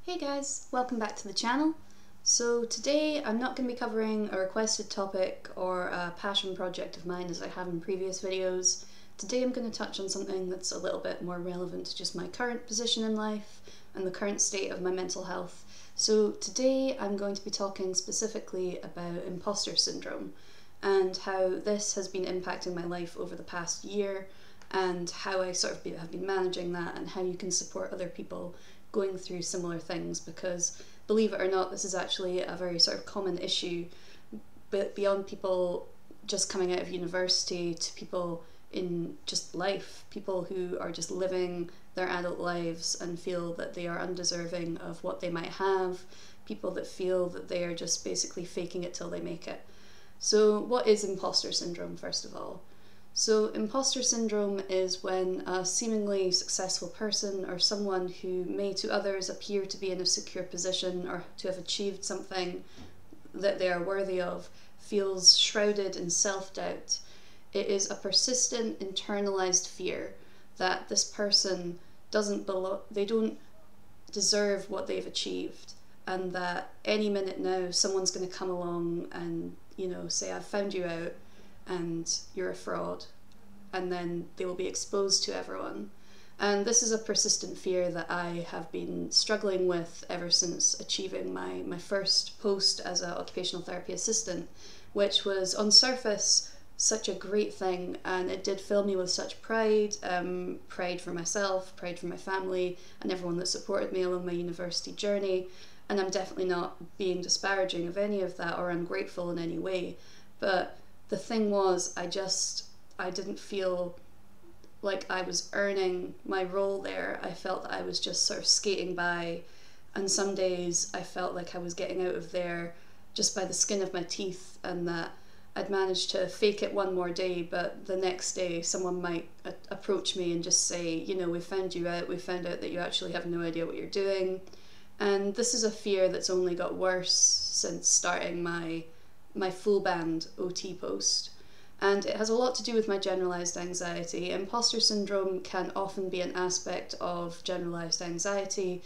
Hey guys, welcome back to the channel. So today I'm not going to be covering a requested topic or a passion project of mine as I have in previous videos. Today I'm going to touch on something that's a little bit more relevant to just my current position in life and the current state of my mental health. So today I'm going to be talking specifically about imposter syndrome and how this has been impacting my life over the past year and how I have been managing that and how you can support other people going through similar things, because believe it or not, this is actually a very common issue, but beyond people just coming out of university to people in just life, people who are just living their adult lives and feel that they are undeserving of what they might have, people that feel that they are just basically faking it till they make it. So what is imposter syndrome, first of all? So imposter syndrome is when a seemingly successful person or someone who may to others appear to be in a secure position or to have achieved something that they are worthy of feels shrouded in self-doubt. It is a persistent internalized fear that this person they don't deserve what they've achieved, and that any minute now someone's going to come along and, say, I've found you out and you're a fraud, and then they will be exposed to everyone. And this is a persistent fear that I have been struggling with ever since achieving my first post as an occupational therapy assistant, which was on surface such a great thing, and it did fill me with such pride, pride for myself, pride for my family and everyone that supported me along my university journey. And I'm definitely not being disparaging of any of that or ungrateful in any way, but the thing was, I didn't feel like I was earning my role there. I felt that I was just sort of skating by, and some days I felt like I was getting out of there just by the skin of my teeth, and that I'd managed to fake it one more day, but the next day someone might approach me and just say, we found you out, we found out that you actually have no idea what you're doing. And this is a fear that's only got worse since starting my full band OT post, and it has a lot to do with my generalized anxiety. Imposter syndrome can often be an aspect of generalized anxiety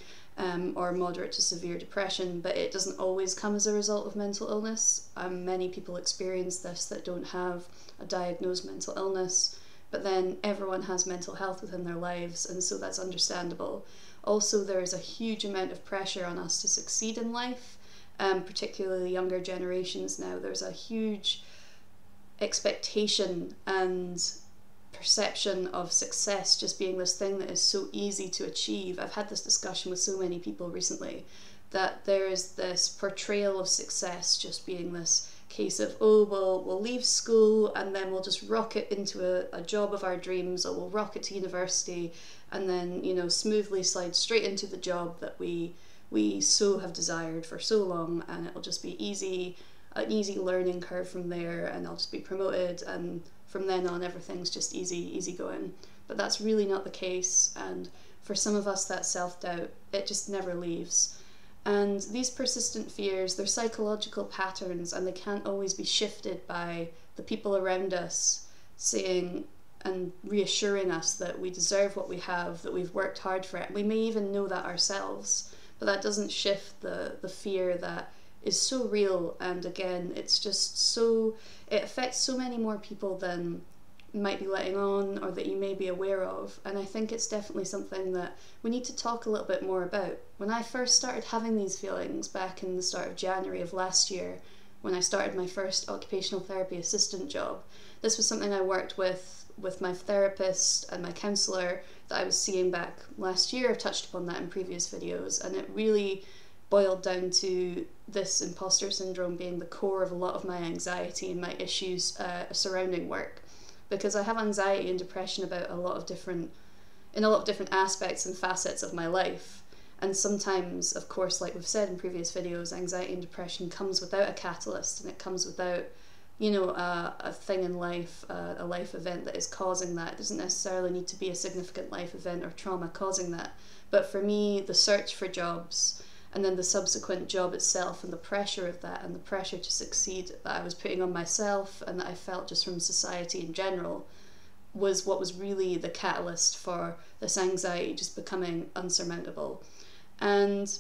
or moderate to severe depression, but it doesn't always come as a result of mental illness. Many people experience this that don't have a diagnosed mental illness, but then everyone has mental health within their lives, and so that's understandable. Also, there is a huge amount of pressure on us to succeed in life. Particularly younger generations now, there's a huge expectation and perception of success just being this thing that is so easy to achieve. I've had this discussion with so many people recently, that there is this portrayal of success just being this case of, oh, we'll leave school and then we'll just rocket into a job of our dreams, or we'll rocket to university and then, smoothly slide straight into the job that we so have desired for so long, and it'll just be an easy learning curve from there, and I'll just be promoted, and from then on everything's just easy going. But that's really not the case, and for some of us that self-doubt, it just never leaves. And these persistent fears, they're psychological patterns, and they can't always be shifted by the people around us saying and reassuring us that we deserve what we have, that we've worked hard for it. We may even know that ourselves, but that doesn't shift the fear that is so real. And again, it's just it affects so many more people than might be letting on or that you may be aware of. And I think it's definitely something that we need to talk a little bit more about. When I first started having these feelings back in the start of January of last year, when I started my first occupational therapy assistant job, this was something I worked with my therapist and my counsellor that I was seeing back last year. I've touched upon that in previous videos, and it really boiled down to this imposter syndrome being the core of a lot of my anxiety and my issues surrounding work, because I have anxiety and depression about in a lot of different aspects and facets of my life. And sometimes, of course, like we've said in previous videos, anxiety and depression comes without a catalyst, and it comes without a thing in life, a life event that is causing that. It doesn't necessarily need to be a significant life event or trauma causing that. But for me, the search for jobs and then the subsequent job itself and the pressure of that and the pressure to succeed that I was putting on myself and that I felt just from society in general was what was really the catalyst for this anxiety just becoming unsurmountable. And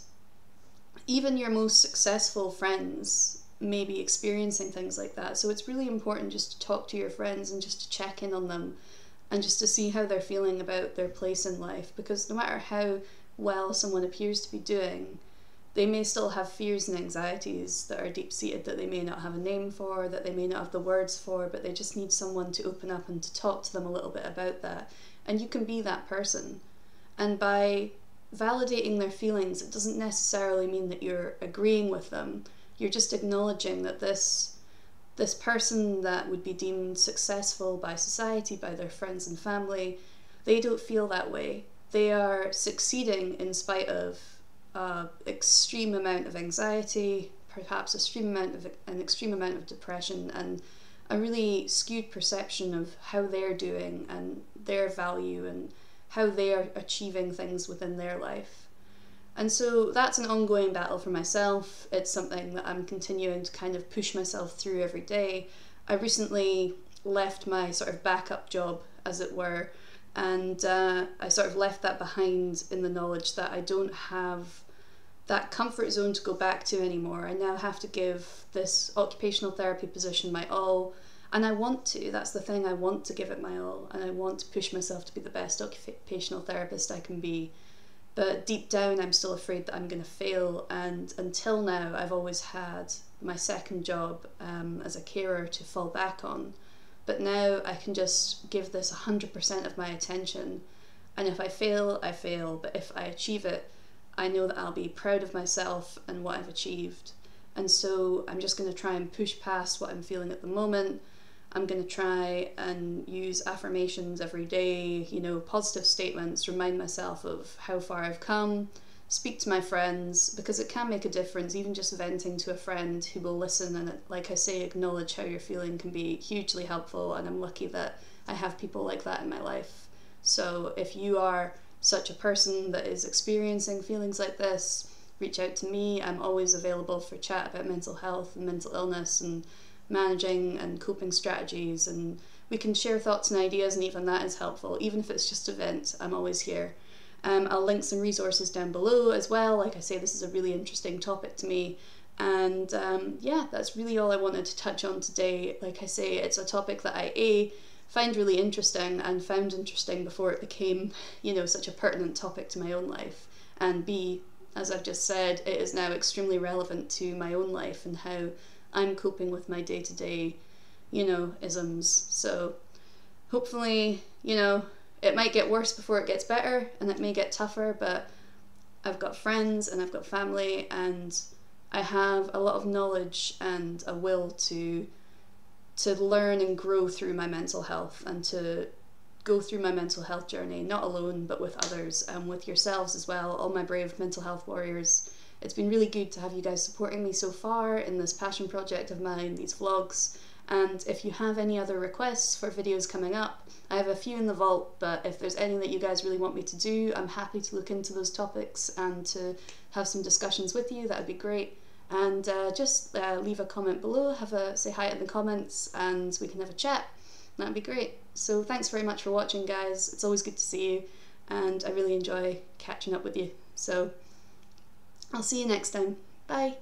even your most successful friends may be experiencing things like that. So it's really important just to talk to your friends and just to check in on them and just to see how they're feeling about their place in life, because no matter how well someone appears to be doing, they may still have fears and anxieties that are deep-seated that they may not have a name for, that they may not have the words for, but they just need someone to open up and to talk to them a little bit about that. And you can be that person. And by validating their feelings, it doesn't necessarily mean that you're agreeing with them. You're just acknowledging that this person that would be deemed successful by society, by their friends and family, they don't feel that way. They are succeeding in spite of extreme amount of anxiety, perhaps an extreme amount of depression, and a really skewed perception of how they're doing and their value and how they are achieving things within their life. And so that's an ongoing battle for myself. It's something that I'm continuing to kind of push myself through every day. I recently left my sort of backup job, as it were, and I sort of left that behind in the knowledge that I don't have that comfort zone to go back to anymore. I now have to give this occupational therapy position my all, and I want to. That's the thing, I want to give it my all, and I want to push myself to be the best occupational therapist I can be. But deep down I'm still afraid that I'm going to fail, and until now I've always had my second job as a carer to fall back on. But now I can just give this 100% of my attention, and if I fail, I fail, but if I achieve it, I know that I'll be proud of myself and what I've achieved. And so I'm just going to try and push past what I'm feeling at the moment. I'm going to try and use affirmations every day, positive statements, remind myself of how far I've come, speak to my friends, because it can make a difference. Even just venting to a friend who will listen and, like I say, acknowledge how you're feeling can be hugely helpful, and I'm lucky that I have people like that in my life. So if you are such a person that is experiencing feelings like this, reach out to me. I'm always available for chat about mental health and mental illness and managing and coping strategies, and we can share thoughts and ideas, and even that is helpful. Even if it's just a vent, I'm always here. I'll link some resources down below as well. Like I say, this is a really interesting topic to me, and yeah, that's really all I wanted to touch on today. Like I say, it's a topic that I find really interesting and found interesting before it became, such a pertinent topic to my own life, and B, as I've just said, it is now extremely relevant to my own life and how I'm coping with my day-to-day, isms. So hopefully, it might get worse before it gets better, and it may get tougher, but I've got friends and I've got family, and I have a lot of knowledge and a will to learn and grow through my mental health, and to go through my mental health journey, not alone, but with others, and with yourselves as well, all my brave mental health warriors. It's been really good to have you guys supporting me so far in this passion project of mine, these vlogs. And if you have any other requests for videos coming up, I have a few in the vault, but if there's any that you guys really want me to do, I'm happy to look into those topics and to have some discussions with you. That would be great. And just leave a comment below, say hi in the comments, and we can have a chat. That'd be great. So thanks very much for watching, guys. It's always good to see you, and I really enjoy catching up with you. So I'll see you next time. Bye!